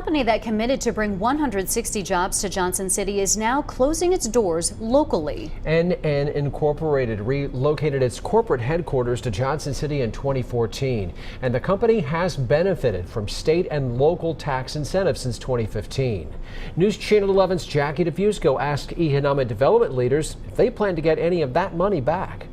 company that committed to bring 160 jobs to Johnson City is now closing its doors locally. NN Incorporated relocated its corporate headquarters to Johnson City in 2014, and the company has benefited from state and local tax incentives since 2015. News Channel 11's Jackie DeFusco asked economic development leaders if they plan to get any of that money back.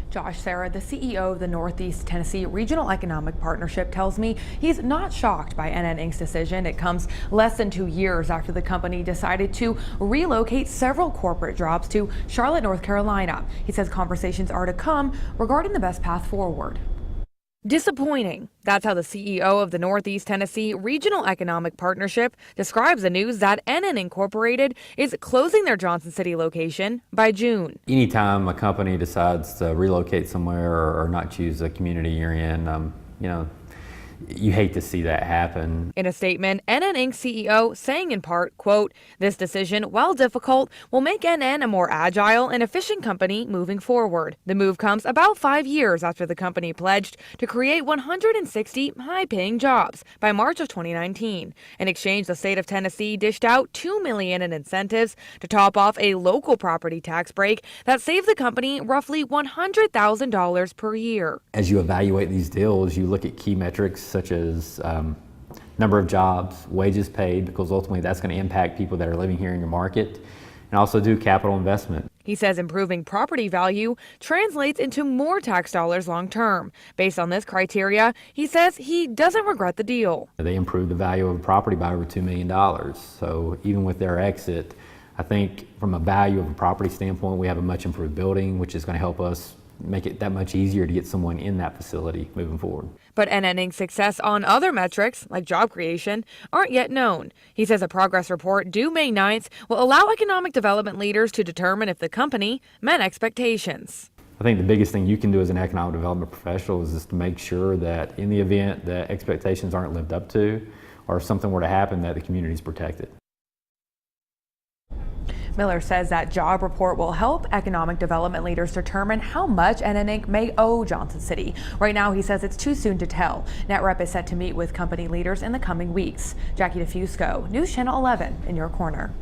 Josh, Sarah, the CEO of the Northeast Tennessee Regional Economic Partnership tells me he's not shocked by NN Inc.'s decision. It comes less than 2 years after the company decided to relocate several corporate jobs to Charlotte, North Carolina. He says conversations are to come regarding the best path forward. Disappointing. That's how the CEO of the Northeast Tennessee Regional Economic Partnership describes the news that NN Incorporated is closing their Johnson City location by June. Anytime a company decides to relocate somewhere or not choose a community you're in, you hate to see that happen. In a statement, NN Inc. CEO saying in part, quote, "This decision, while difficult, will make NN a more agile and efficient company moving forward." The move comes about 5 years after the company pledged to create 160 high-paying jobs by March of 2019. In exchange, the state of Tennessee dished out $2 million in incentives to top off a local property tax break that saved the company roughly $100,000 per year. As you evaluate these deals, you look at key metrics such as number of jobs, wages paid, because ultimately that's going to impact people that are living here in your market, and also do capital investment. He says improving property value translates into more tax dollars long term. Based on this criteria, he says he doesn't regret the deal. They improved the value of a property by over $2 million. So even with their exit, I think from a value of a property standpoint, we have a much improved building, which is going to help us make it that much easier to get someone in that facility moving forward. But NN Inc.'s success on other metrics, like job creation, aren't yet known. He says a progress report due May 9th will allow economic development leaders to determine if the company met expectations. I think the biggest thing you can do as an economic development professional is just to make sure that in the event that expectations aren't lived up to, or if something were to happen, that the community is protected. Miller says that job report will help economic development leaders determine how much NN Inc. may owe Johnson City. Right now, he says it's too soon to tell. NetRep is set to meet with company leaders in the coming weeks. Jackie DeFusco, News Channel 11 in your corner.